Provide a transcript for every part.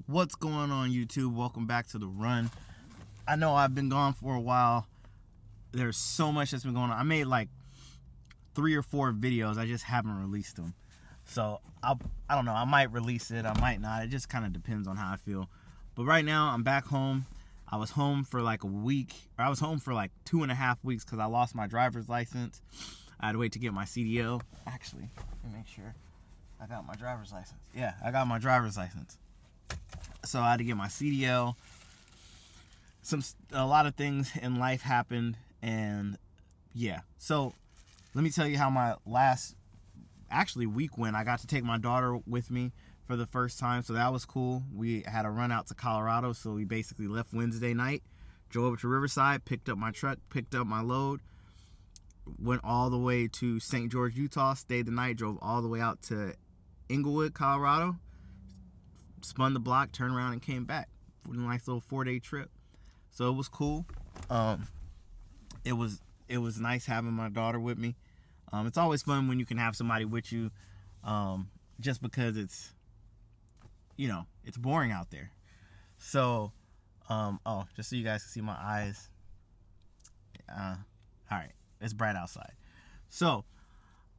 What's going on, YouTube? Welcome back to The Run. I know I've been gone for a while. There's so much that's been going on. I made like 3 or 4 videos. I just haven't released them. So I don't know. I might release it. I might not. It just kind of depends on how I feel. But right now I'm back home. I was home for like a week. Or I was home for like 2.5 weeks because I lost my driver's license. I had to wait to get my CDL. Actually, let me make sure I got my driver's license. Yeah, I got my driver's license. So I had to get my CDL. A lot of things in life happened, and yeah. So let me tell you how my last week went. I got to take my daughter with me for the first time, so that was cool. We had a run out to Colorado, so we basically left Wednesday night, drove over to Riverside, picked up my truck, picked up my load, went all the way to St. George, Utah, stayed the night, drove all the way out to Inglewood, Colorado, spun the block, turned around, and came back for a nice little 4-day trip. So it was cool. It was nice having my daughter with me. It's always fun when you can have somebody with you, just because it's boring out there. So, just so you guys can see my eyes. All right, it's bright outside. So,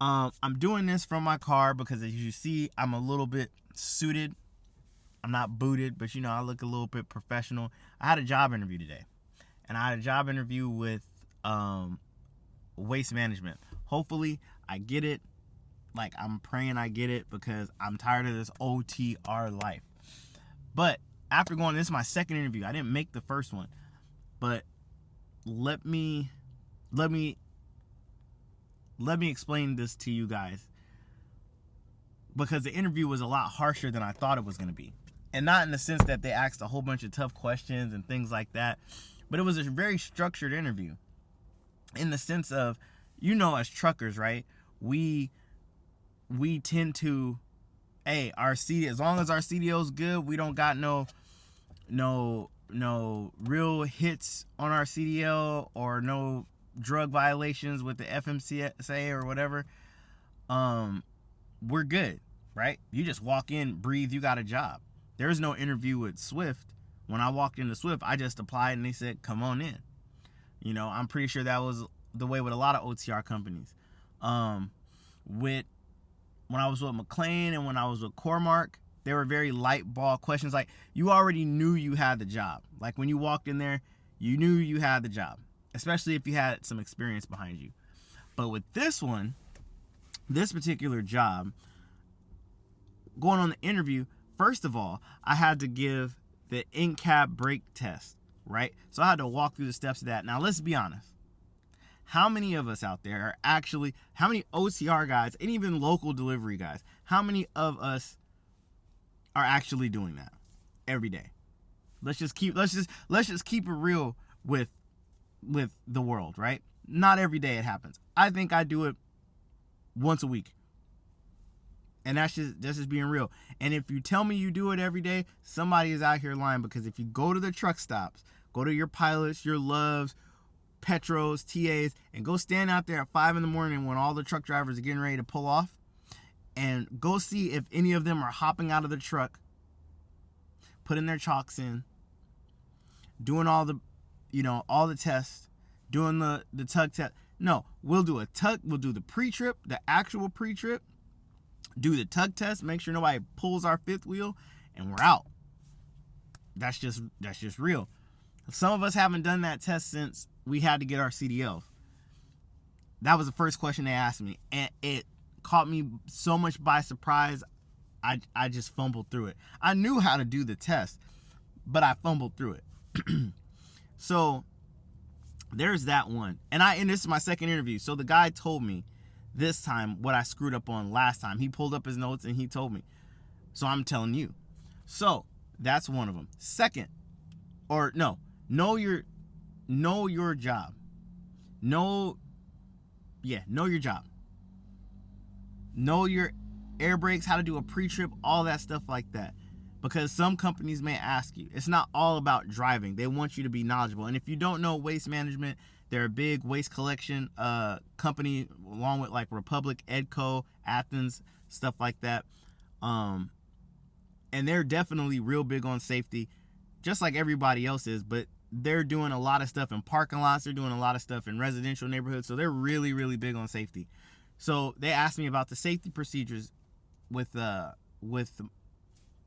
I'm doing this from my car because, as you see, I'm a little bit suited. I'm not booted, but I look a little bit professional. I had a job interview today, and I had a job interview with waste management. Hopefully I get it. Like, I'm praying I get it because I'm tired of this OTR life. But after this is my second interview. I didn't make the first one, but let me explain this to you guys, because the interview was a lot harsher than I thought it was going to be. And not in the sense that they asked a whole bunch of tough questions and things like that, but it was a very structured interview in the sense of, as truckers, right? We tend to, our CD, as long as our CDL is good, we don't got no real hits on our CDL or no drug violations with the FMCSA or whatever. We're good, right? You just walk in, breathe, you got a job. There's no interview with Swift. When I walked into Swift, I just applied and they said, come on in. I'm pretty sure that was the way with a lot of OTR companies. When I was with McLean and when I was with Cormark, they were very light ball questions. Like, you already knew you had the job. Like, when you walked in there, you knew you had the job, especially if you had some experience behind you. But with this particular job, going on the interview, first of all, I had to give the in-cab brake test, right? So I had to walk through the steps of that. Now, let's be honest. How many of us out there how many OTR guys, and even local delivery guys, how many of us are actually doing that every day? Let's just keep it real with the world, right? Not every day it happens. I think I do it once a week. And that's just being real. And if you tell me you do it every day, somebody is out here lying, because if you go to the truck stops, go to your Pilots, your Loves, Petros, TAs, and go stand out there at 5 a.m. when all the truck drivers are getting ready to pull off, and go see if any of them are hopping out of the truck, putting their chalks in, doing all the tests, doing the tug test. No, we'll do a tug. We'll do the pre-trip, the actual pre-trip, do the tug test, make sure nobody pulls our fifth wheel, and we're out. That's just real. Some of us haven't done that test since we had to get our CDLs. That was the first question they asked me, and it caught me so much by surprise. I just fumbled through it. I knew how to do the test, but I fumbled through it. So there's that one. And this is my second interview. So the guy told me this time what I screwed up on last time. He pulled up his notes and he told me. So I'm telling you. So that's one of them. Second, know your job. Know your job. Know your air brakes, how to do a pre-trip, all that stuff like that. Because some companies may ask you. It's not all about driving. They want you to be knowledgeable. And if you don't know waste management, they're a big waste collection company, along with like Republic, Edco, Athens, stuff like that. And they're definitely real big on safety, just like everybody else is, but they're doing a lot of stuff in parking lots. They're doing a lot of stuff in residential neighborhoods. So they're really, really big on safety. So they asked me about the safety procedures with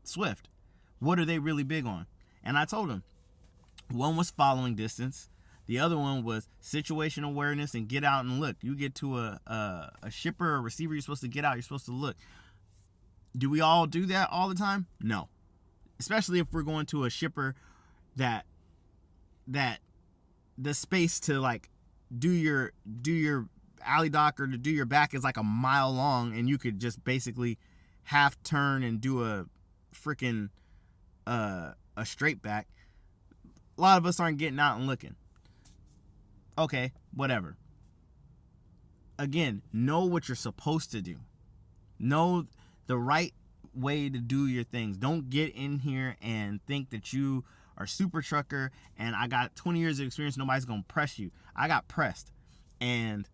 Swift. What are they really big on? And I told them one was following distance. The other one was situational awareness and get out and look. You get to a shipper or receiver, you're supposed to get out. You're supposed to look. Do we all do that all the time? No. Especially if we're going to a shipper that the space to like do your alley dock or to do your back is like a mile long, and you could just basically half turn and do a freaking a straight back. A lot of us aren't getting out and looking. Okay, whatever. Again, know what you're supposed to do. Know the right way to do your things. Don't get in here and think that you are super trucker and I got 20 years of experience, nobody's gonna press you. I got pressed and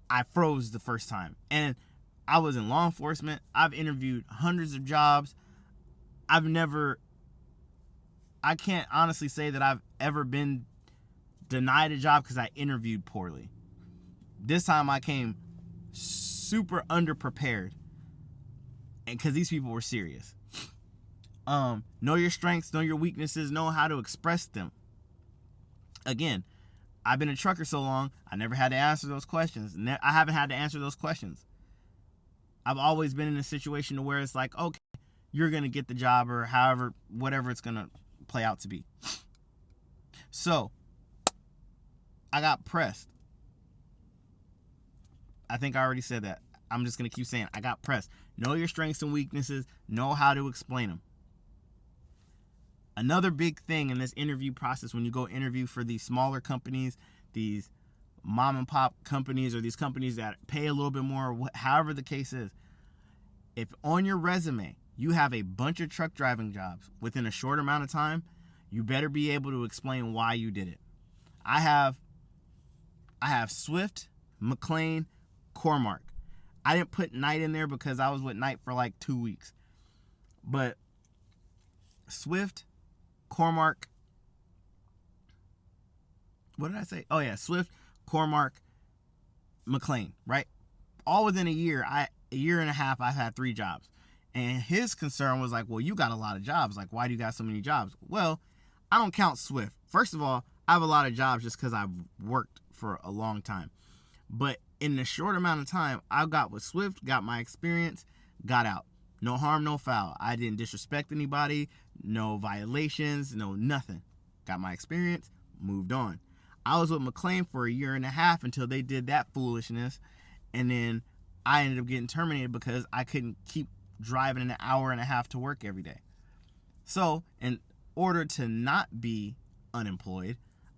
I froze the first time. And I was in law enforcement. I've interviewed hundreds of jobs. I can't honestly say that I've ever been denied a job because I interviewed poorly. This time I came super underprepared, and because these people were serious. Know your strengths, know your weaknesses, know how to express them. Again, I've been a trucker so long, I never had to answer those questions. I haven't had to answer those questions. I've always been in a situation where it's like, okay, you're going to get the job, or however, whatever it's going to play out to be. So, I got pressed. I think I already said that. I'm just going to keep saying, I got pressed. Know your strengths and weaknesses. Know how to explain them. Another big thing in this interview process, when you go interview for these smaller companies, these mom and pop companies, or these companies that pay a little bit more, however the case is, if on your resume you have a bunch of truck driving jobs within a short amount of time, you better be able to explain why you did it. I have Swift, McLean, Cormark. I didn't put Knight in there because I was with Knight for like 2 weeks. But Swift, Cormark, what did I say? Oh yeah, Swift, Cormark, McLean, right? All within a year and a half, I've had 3 jobs. And his concern was like, well, you got a lot of jobs. Like, why do you got so many jobs? Well, I don't count Swift. First of all, I have a lot of jobs just because I've worked for a long time. But in the short amount of time, I got with Swift, got my experience, got out. No harm, no foul. I didn't disrespect anybody, no violations, no nothing. Got my experience, moved on. I was with McLean for a year and a half until they did that foolishness. And then I ended up getting terminated because I couldn't keep driving an hour and a half to work every day. So in order to not be unemployed,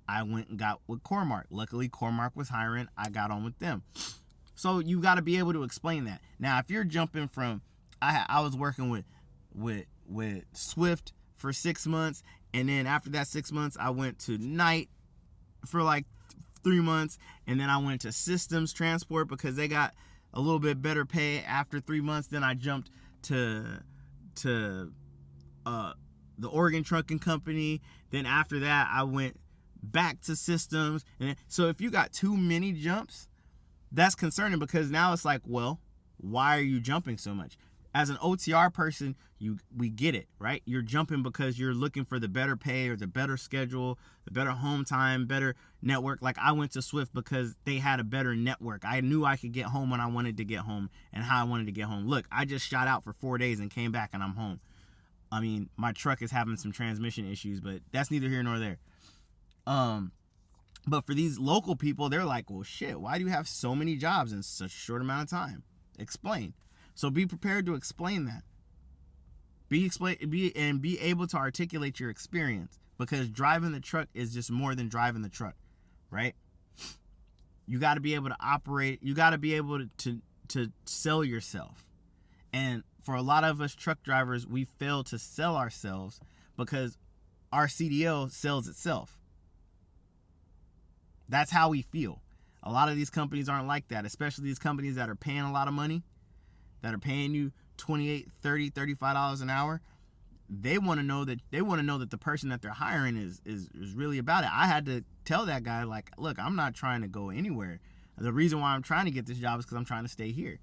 I went and got with Cormark. Luckily, Cormark was hiring. I got on with them. So you got to be able to explain that. Now, if you're jumping from, I was working with Swift for 6 months, and then after that 6 months, I went to Knight for like 3 months, and then I went to Systems Transport because they got a little bit better pay after 3 months. Then I jumped to the Oregon Trucking Company. Then after that, I went back to Systems. And so if you got too many jumps, that's concerning, because now it's like, well, why are you jumping so much? As an OTR person, we get it, right? You're jumping because you're looking for the better pay or the better schedule, the better home time, better network. Like, I went to Swift because they had a better network. I knew I could get home when I wanted to get home and how I wanted to get home. Look, I just shot out for 4 days and came back and I'm home. I mean, my truck is having some transmission issues, but that's neither here nor there. But for these local people, they're like, well, shit, why do you have so many jobs in such a short amount of time? Explain. So be prepared to explain that. Be able to articulate your experience, because driving the truck is just more than driving the truck, right? You got to be able to operate. You got to be able to sell yourself. And for a lot of us truck drivers, we fail to sell ourselves because our CDL sells itself. That's how we feel. A lot of these companies aren't like that, especially these companies that are paying a lot of money, that are paying you $28, $30, $35 an hour. they want to know that the person that they're hiring is really about it. I had to tell that guy, like, look, I'm not trying to go anywhere. The reason why I'm trying to get this job is because I'm trying to stay here.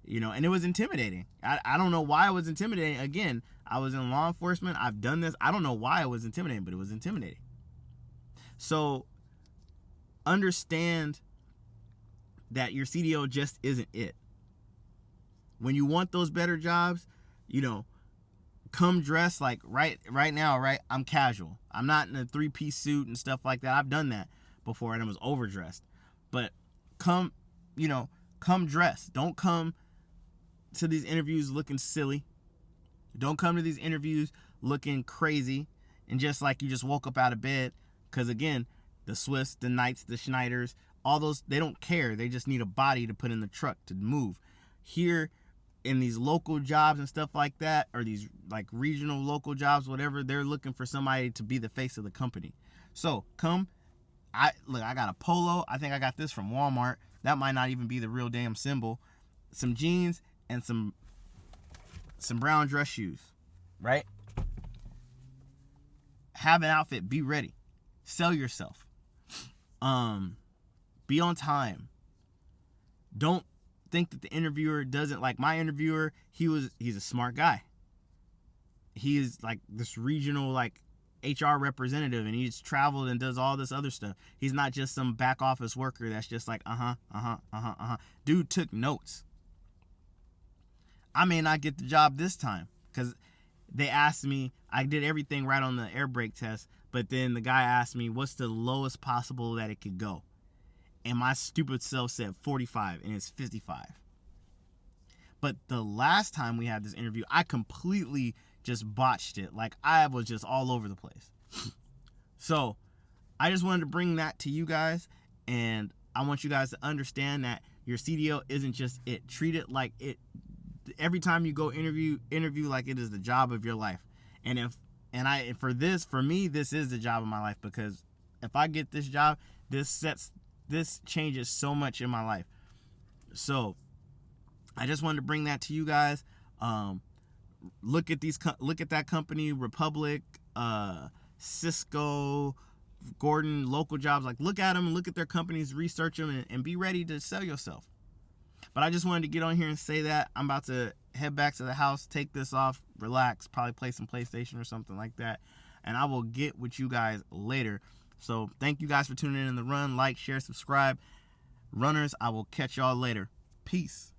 And it was intimidating. I don't know why it was intimidating. Again, I was in law enforcement. I've done this. I don't know why it was intimidating, but it was intimidating. So understand that your CDL just isn't it. When you want those better jobs, come dressed like right now, right? I'm casual. I'm not in a 3-piece suit and stuff like that. I've done that before and I was overdressed. But come dressed. Don't come to these interviews looking silly. Don't come to these interviews looking crazy and just like you just woke up out of bed. Because again, the Swifts, the Knights, the Schneiders, all those, they don't care. They just need a body to put in the truck to move. Here in these local jobs and stuff like that, or these like regional local jobs, whatever, they're looking for somebody to be the face of the company. So come. I got a polo. I think I got this from Walmart. That might not even be the real damn symbol. Some jeans and some brown dress shoes, right? Have an outfit. Be ready. Sell yourself. Be on time. Don't think that the interviewer doesn't like my interviewer. He's a smart guy. He is like this regional like HR representative, and he's traveled and does all this other stuff. He's not just some back office worker that's just like Dude took notes. I may not get the job this time because they asked me, I did everything right on the air brake test, but then the guy asked me what's the lowest possible that it could go. And my stupid self said 45 and it's 55. But the last time we had this interview, I completely just botched it. Like I was just all over the place. So I just wanted to bring that to you guys. And I want you guys to understand that your CDL isn't just it. Treat it like it. Every time you go interview like it is the job of your life. And for me, this is the job of my life, because if I get this job, this changes so much in my life. So I just wanted to bring that to you guys. Look at that company, Republic, Cisco, Gordon, local jobs. Like look at them, look at their companies, research them, and be ready to sell yourself. But I just wanted to get on here and say that. I'm about to head back to the house, take this off, relax, probably play some PlayStation or something like that. And I will get with you guys later. So thank you guys for tuning in The Run. Like, share, subscribe. Runners, I will catch y'all later. Peace.